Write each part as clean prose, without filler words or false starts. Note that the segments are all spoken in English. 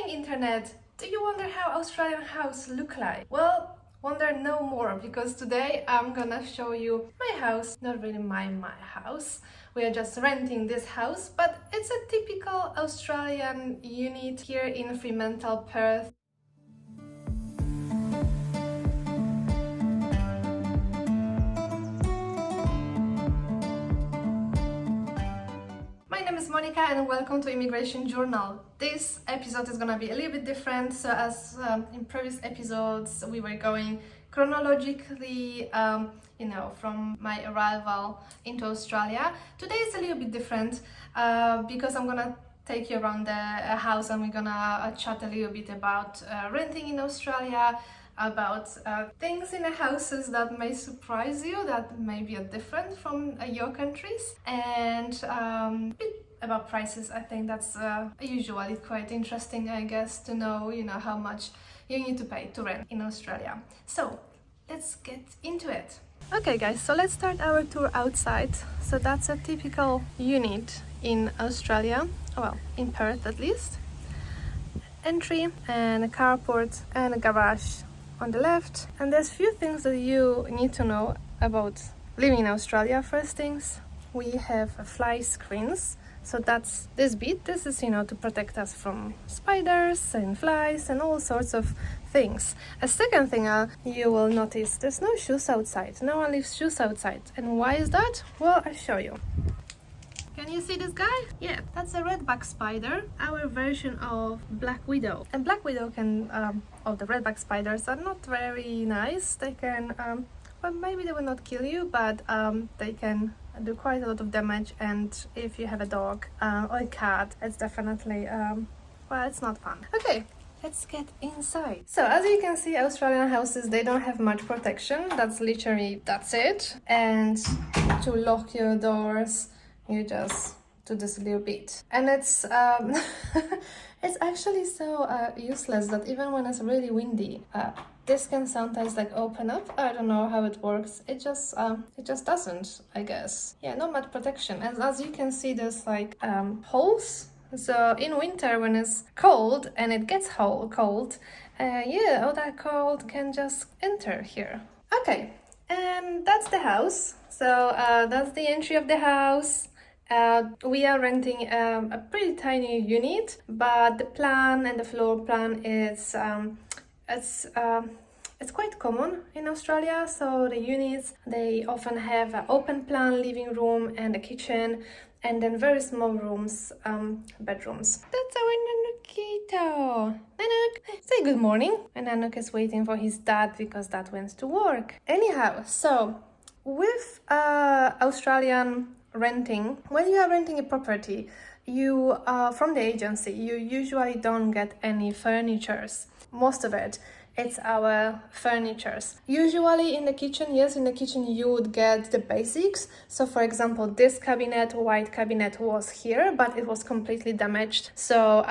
Hey internet, do you wonder how Australian houses look like? Well, wonder no more, because today I'm gonna show you my house. Not really my house. We are just renting this house, but it's a typical Australian unit here in Fremantle, Perth. My name is Monika and welcome to Immigration Journal. This episode is gonna be a little bit different. So as in previous episodes we were going chronologically, from my arrival into Australia. Today is a little bit different because I'm gonna take you around the house and we're gonna chat a little bit about renting in Australia, about things in the houses that may surprise you, that maybe are different from your countries, and a bit about prices. I think that's usually quite interesting, I guess, to know, how much you need to pay to rent in Australia. So let's get into it. Okay guys, so let's start our tour outside. So that's a typical unit in Australia, well, in Perth at least. Entry and a carport and a garage on the left, and there's few things that you need to know about living in Australia. First things, we have fly screens, so that's this bit. This is to protect us from spiders and flies and all sorts of things. A second thing you will notice, there's no shoes outside. No one leaves shoes outside. And why is that? Well, I'll show you. Can you see this guy? Yeah, that's a redback spider, our version of black widow. And black widow can, the redback spiders are not very nice. They can, well, maybe they will not kill you, but they can do quite a lot of damage. And if you have a dog or a cat, it's definitely, well, it's not fun. Okay. Let's get inside. So as you can see, Australian houses, they don't have much protection. That's it. And to lock your doors, you just do this a little bit, and it's it's actually so useless that even when it's really windy, this can sometimes open up. I don't know how it works. It just doesn't, I guess. Yeah, not much protection. As you can see, there's holes. So in winter when it's cold and it gets cold, all that cold can just enter here. Okay, and that's the house. So that's the entry of the house. We are renting a pretty tiny unit, but the plan and the floor plan is it's quite common in Australia. So the units, they often have an open plan living room and a kitchen, and then very small rooms, bedrooms. That's our Nanukito. Nanuk, say good morning. And Nanuk is waiting for his dad because dad went to work. Anyhow, so with Australian renting, when you are renting a property, you from the agency, you usually don't get any furnitures. Most of it's our furnitures. Usually in the kitchen, yes, in the kitchen you would get the basics. So for example, this white cabinet was here, but it was completely damaged. So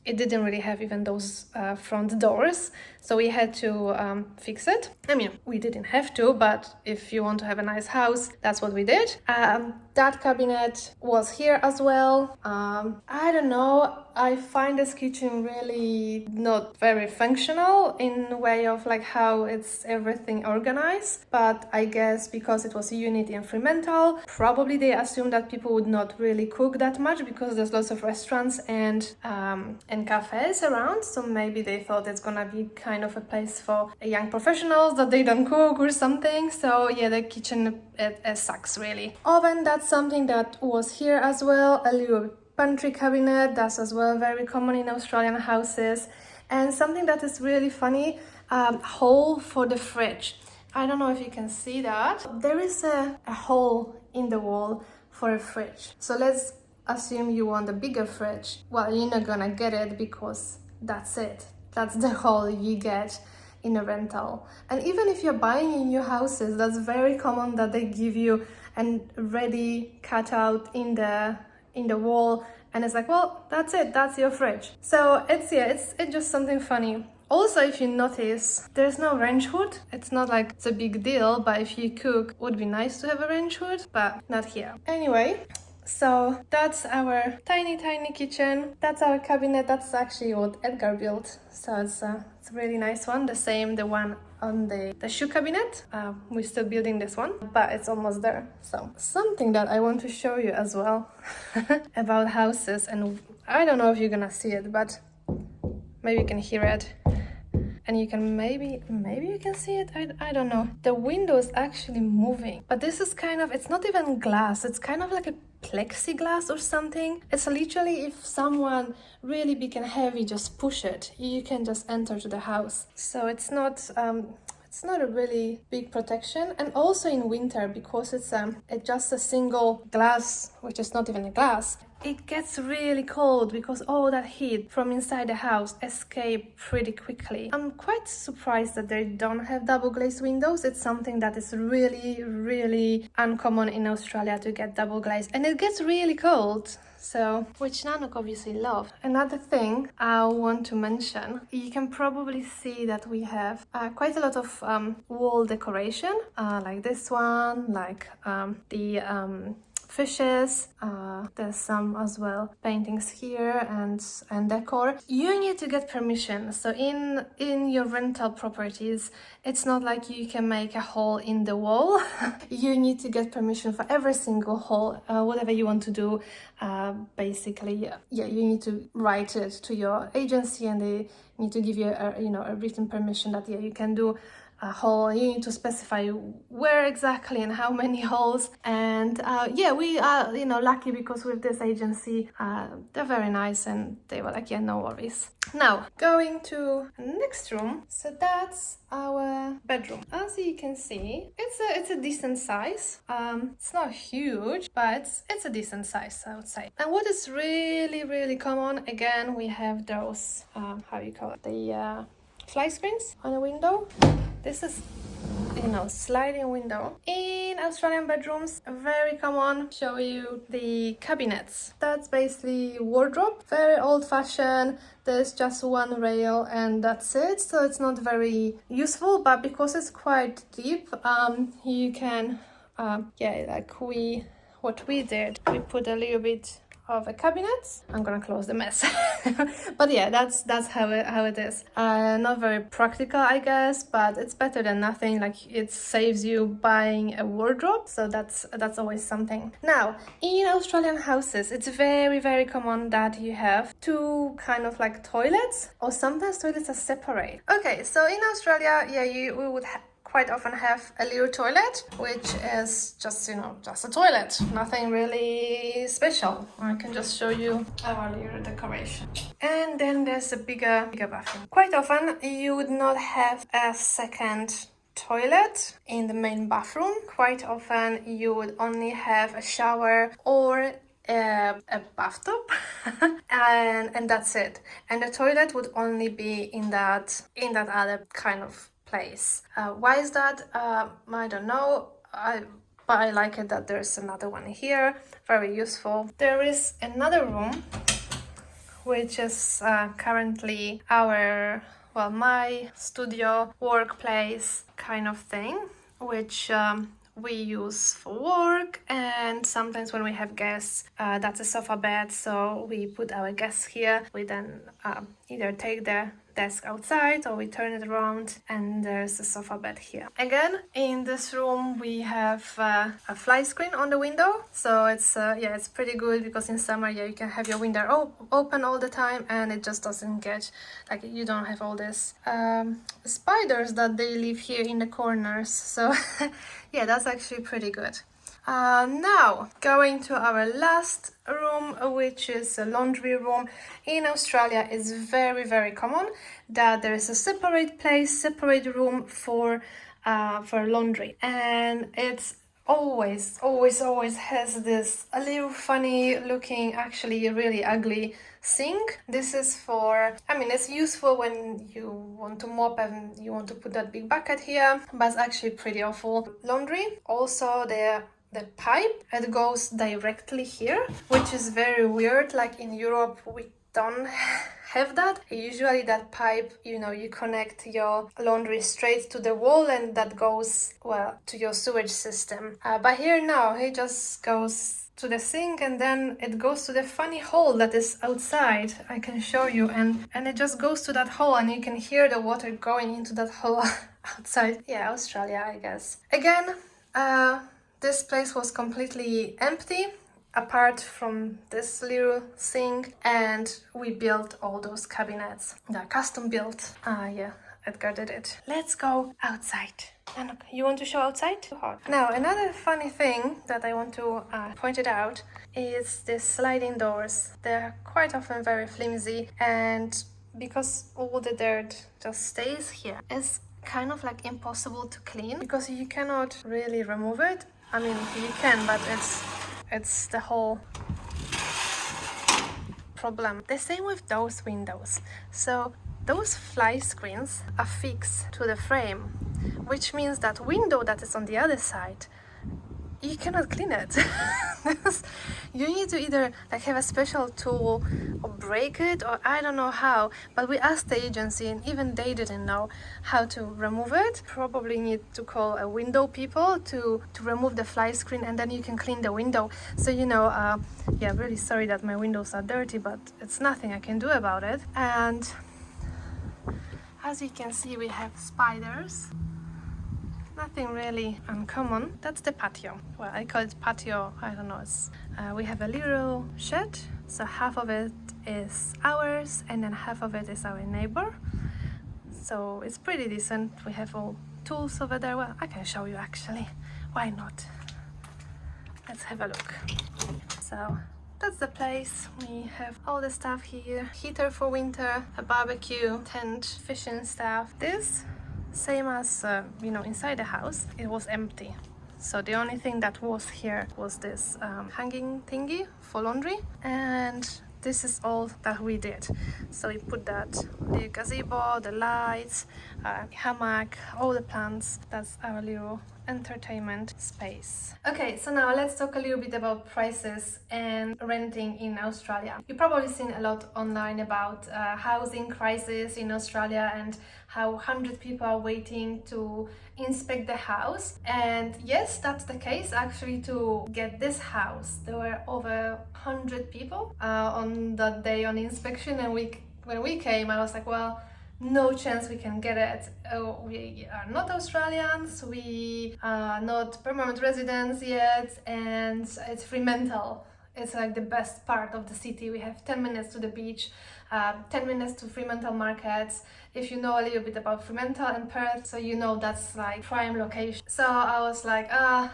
it didn't really have even those front doors. So we had to fix it. I mean, we didn't have to, but if you want to have a nice house, that's what we did. That cabinet was here as well. I don't know, I find this kitchen really not very functional in a way of how it's everything organized. But I guess because it was a unit in Fremantle, probably they assumed that people would not really cook that much because there's lots of restaurants and cafes around. So maybe they thought it's gonna be kind of a place for young professionals that they don't cook or something. So yeah, the kitchen it sucks really. Oven, that's something that was here as well. A little pantry cabinet, that's as well very common in Australian houses. And something that is really funny, hole for the fridge. I don't know if you can see that. There is a hole in the wall for a fridge. So let's assume you want a bigger fridge. Well, you're not gonna get it because that's it. That's the hole you get in a rental. And even if you're buying in new houses, that's very common that they give you a ready cutout in the wall, and it's well, that's it, that's your fridge. So it's just something funny. Also, if you notice, there's no range hood. It's not it's a big deal, but if you cook, it would be nice to have a range hood, but not here. Anyway, So that's our tiny kitchen. That's our cabinet. That's actually what Edgar built. So it's a really nice one. The one on the shoe cabinet. We're still building this one, but it's almost there. So something that I want to show you as well about houses, and I don't know if you're gonna see it, but maybe you can hear it. And you can maybe you can see it. I don't know. The window is actually moving, but this is kind of, it's not even glass. It's kind of like a plexiglass or something. It's literally, if someone really big and heavy just push it, you can just enter to the house. So it's not a really big protection. And also in winter, because it's just a single glass, which is not even a glass, it gets really cold because all that heat from inside the house escape pretty quickly. I'm quite surprised that they don't have double glazed windows. It's something that is really uncommon in Australia to get double glazed, and it gets really cold. So, which Nanook obviously loved. Another thing I want to mention, you can probably see that we have quite a lot of wall decoration, like this one, like the fishes. There's some as well paintings here and decor. You need to get permission. So in your rental properties, it's not like you can make a hole in the wall. You need to get permission for every single hole, whatever you want to do. Basically, yeah, you need to write it to your agency, and they need to give you a written permission that you can do a hole. You need to specify where exactly and how many holes. And we are lucky, because with this agency they're very nice, and they were like, yeah, no worries. Now going to next room. So that's our bedroom. As you can see, it's a decent size. It's not huge, but it's a decent size, I would say. And what is really common, again, we have those how you call it, the fly screens on the window. This is, sliding window. In Australian bedrooms, very common. Show you the cabinets. That's basically wardrobe. Very old-fashioned. There's just one rail and that's it. So it's not very useful, but because it's quite deep, you can, what we did, we put a little bit of a cabinet. I'm gonna close the mess. But yeah, that's how it is. Not very practical, I guess, but it's better than nothing. Like, it saves you buying a wardrobe, so that's always something. Now, in Australian houses, it's very common that you have two kind of like toilets, or sometimes toilets are separate. Okay, so in Australia, we would quite often have a little toilet, which is just a toilet, nothing really special. I can just show you our little decoration. And then there's a bigger bathroom. Quite often you would not have a second toilet in the main bathroom. Quite often you would only have a shower or a bathtub and that's it. And the toilet would only be in that other kind of place. Why is that? I don't know. But I like it that there's another one here. Very useful. There is another room, which is currently my studio, workplace kind of thing, which we use for work, and sometimes when we have guests, that's a sofa bed, so we put our guests here. We then either take the desk outside or we turn it around, and there's a sofa bed here. Again, in this room we have a fly screen on the window, so it's pretty good, because in summer you can have your window open all the time, and it just doesn't get, like, you don't have all this spiders that they live here in the corners. So yeah, that's actually pretty good. Now, going to our last room, which is a laundry room. In Australia, it's very common that there is a separate room for laundry, and it's always has this a little funny looking, actually really ugly sink. This is it's useful when you want to mop and you want to put that big bucket here, but it's actually pretty awful. Laundry, also the pipe, it goes directly here, which is very weird. Like in Europe, we don't have that. Usually that pipe, you know, you connect your laundry straight to the wall and that goes, well, to your sewage system. But here now, it just goes to the sink and then it goes to the funny hole that is outside. I can show you, and it just goes to that hole and you can hear the water going into that hole outside. Yeah, Australia, I guess. Again, this place was completely empty apart from this little sink, and we built all those cabinets. They're custom built. Yeah, Edgar did it. Let's go outside. And look, you want to show outside? Too hot. Now, another funny thing that I want to point it out is the sliding doors. They're quite often very flimsy, and because all the dirt just stays here, it's kind of like impossible to clean because you cannot really remove it. I mean, you can, but it's the whole problem. The same with those windows. So those fly screens are fixed to the frame, which means that window that is on the other side, you cannot clean it. You need to either like have a special tool or break it, or I don't know how, but we asked the agency and even they didn't know how to remove it. Probably need to call a window people to remove the fly screen, and then you can clean the window. So you know, yeah, really sorry that my windows are dirty, but it's nothing I can do about it. And as you can see, we have spiders. Nothing really uncommon. That's the patio. Well, I call it patio. I don't know. We have a little shed. So half of it is ours and then half of it is our neighbor. So it's pretty decent. We have all tools over there. Well, I can show you actually. Why not? Let's have a look. So that's the place. We have all the stuff here. Heater for winter, a barbecue, tent, fishing stuff. This, same as, you know, inside the house, it was empty. So the only thing that was here was this hanging thingy for laundry, and this is all that we did. So we put that, the gazebo, the lights, hammock, all the plants. That's our little entertainment space. Okay, so now let's talk a little bit about prices and renting in Australia. You've probably seen a lot online about housing crisis in Australia and how 100 people are waiting to inspect the house. And yes, that's the case. Actually, to get this house, there were over 100 people on that day on inspection, and when we came, I was like, well, no chance we can get it. We are not Australians, we are not permanent residents yet, and it's Fremantle. It's like the best part of the city. We have 10 minutes to the beach, 10 minutes to Fremantle markets. If you know a little bit about Fremantle and Perth, so you know that's like prime location. So I was like,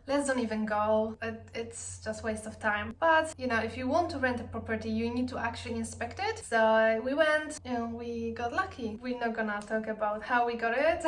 let's don't even go. It's just waste of time. But you know, if you want to rent a property, you need to actually inspect it. So we went and we got lucky. We're not gonna talk about how we got it.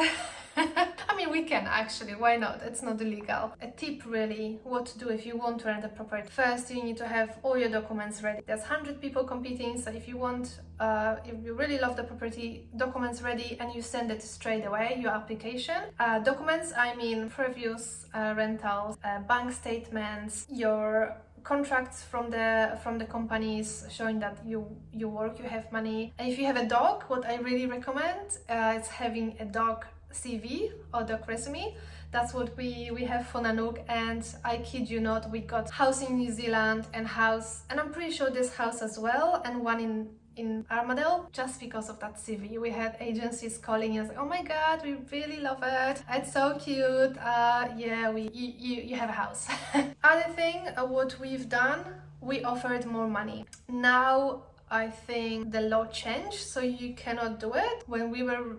I mean, we can actually, why not? It's not illegal. A tip really, what to do if you want to rent a property. First, you need to have all your documents ready. There's 100 people competing, so if you want, if you really love the property, documents ready, and you send it straight away, your application. Documents, I mean previous rentals, bank statements, your contracts from the companies showing that you work, you have money. And if you have a dog, what I really recommend is having a dog CV or dog resume. That's what we have for Nanook, and I kid you not, we got house in New Zealand and I'm pretty sure this house as well, and one in Armadale, just because of that CV. We had agencies calling us, oh my god, we really love it, it's so cute, yeah, you have a house. Other thing, what we've done, we offered more money. Now I think the law changed, so you cannot do it. When we were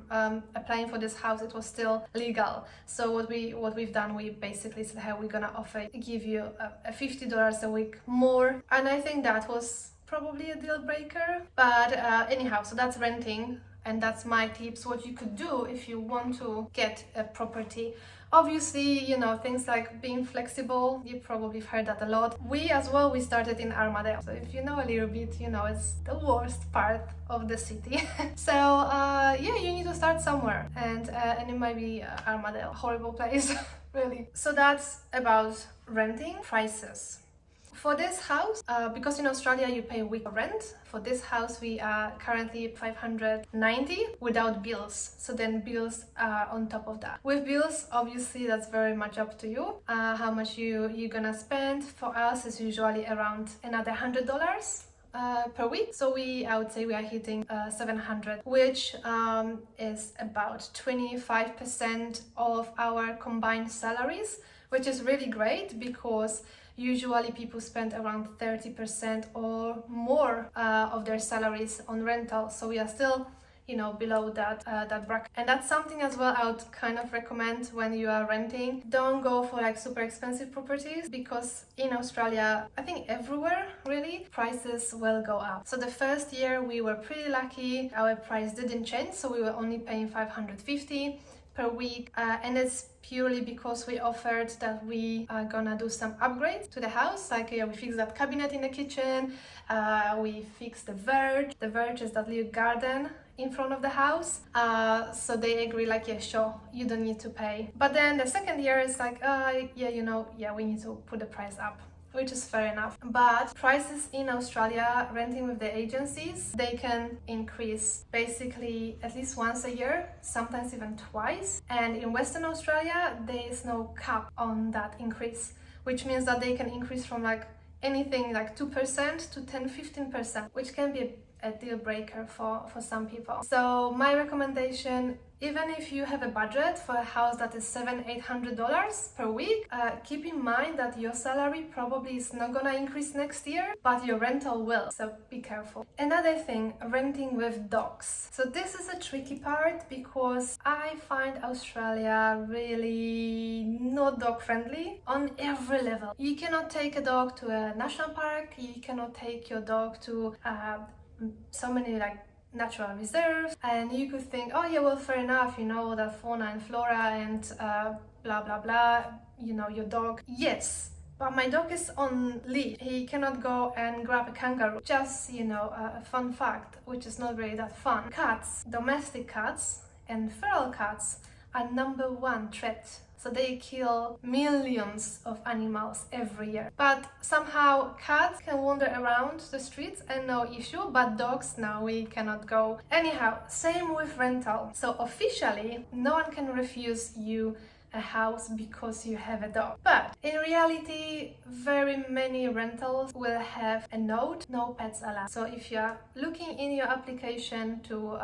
applying for this house, it was still legal. So what we've done, we basically said, hey, we're gonna give you a $50 a week more, and I think that was probably a deal breaker. But anyhow, so that's renting, and that's my tips, what you could do if you want to get a property. Obviously, you know, things like being flexible, you probably heard that a lot. We as well, we started in Armadale. So if you know a little bit, you know, it's the worst part of the city. So yeah, you need to start somewhere, and it might be Armadale, horrible place, really. So that's about renting. Prices. For this house, because in Australia you pay week rent, for this house we are currently 590 without bills. So then bills are on top of that. With bills, obviously that's very much up to you. How much you're gonna spend. For us, it's usually around another $100. Per week. So I would say we are hitting 700, which is about 25% of our combined salaries, which is really great because usually people spend around 30% or more of their salaries on rental. So we are still, below that bracket. And that's something as well I would kind of recommend when you are renting. Don't go for like super expensive properties, because in Australia, I think everywhere really, prices will go up. So the first year we were pretty lucky, our price didn't change, so we were only paying 550 per week, and it's purely because we offered that we are gonna do some upgrades to the house. Like we fixed that cabinet in the kitchen, we fixed the verge is that little garden in front of the house. So they agree like, yeah, sure, you don't need to pay. But then the second year is like, we need to put the price up, which is fair enough. But prices in Australia, renting with the agencies, they can increase basically at least once a year, sometimes even twice. And in Western Australia, there is no cap on that increase, which means that they can increase from like anything like 2% to 10-15%, which can be a deal breaker for some people. So my recommendation, even if you have a budget for a house that is $700-800 per week, keep in mind that your salary probably is not gonna increase next year, but your rental will, so be careful. Another thing, renting with dogs. So this is a tricky part because I find Australia really not dog friendly on every level. You cannot take a dog to a national park, you cannot take your dog to so many like natural reserves, and you could think, oh yeah, well, fair enough, the fauna and flora and blah blah blah, your dog. Yes, but my dog is on leash, he cannot go and grab a kangaroo. Just a fun fact, which is not really that fun, cats, domestic cats and feral cats are number one threat. So they kill millions of animals every year. But somehow cats can wander around the streets and no issue, but dogs, now we cannot go. Anyhow, same with rental. So officially, no one can refuse you a house because you have a dog. But in reality, very many rentals will have a note, no pets allowed. So if you're looking in your application to,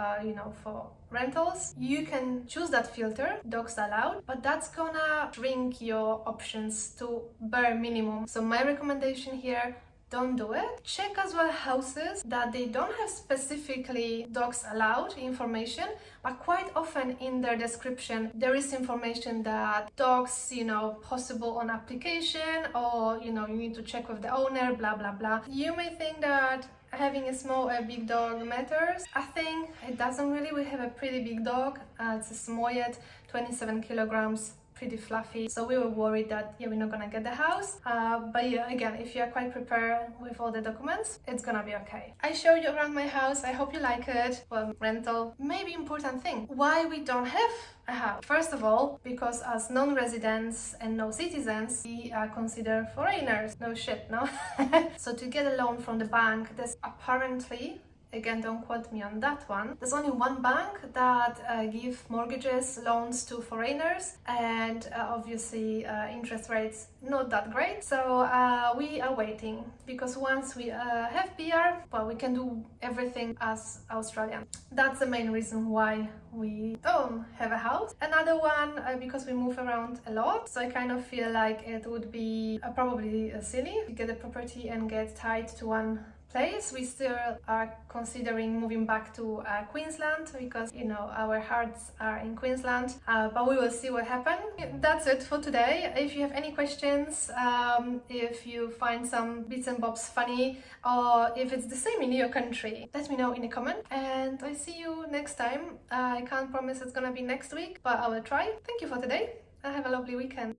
for rentals, you can choose that filter, dogs allowed, but that's gonna shrink your options to bare minimum. So my recommendation here, don't do it. Check as well houses that they don't have specifically dogs allowed information, but quite often in their description there is information that dogs, possible on application, or you need to check with the owner, blah blah blah. You may think that having a small or big dog matters. I think it doesn't really. We have a pretty big dog. It's a Samoyed, 27 kilograms. Pretty fluffy, so we were worried that we're not gonna get the house, but again, if you're quite prepared with all the documents, it's gonna be okay. I showed you around my house. I hope you like it. Well, rental, maybe important thing, why we don't have a house. First of all, because as non-residents and no citizens, we are considered foreigners. No shit, no? So to get a loan from the bank, there's apparently, again, don't quote me on that one, there's only one bank that give mortgages, loans to foreigners, and obviously interest rates not that great. So we are waiting, because once we have PR, well, we can do everything as Australian. That's the main reason why we don't have a house. Another one, because we move around a lot, so I kind of feel like it would be probably silly to get a property and get tied to one place. We still are considering moving back to Queensland, because our hearts are in Queensland, but we will see what happens. That's it for today. If you have any questions, if you find some bits and bobs funny, or if it's the same in your country, let me know in a comment, and I see you next time. I can't promise it's gonna be next week, but I will try. Thank you for today. Have a lovely weekend.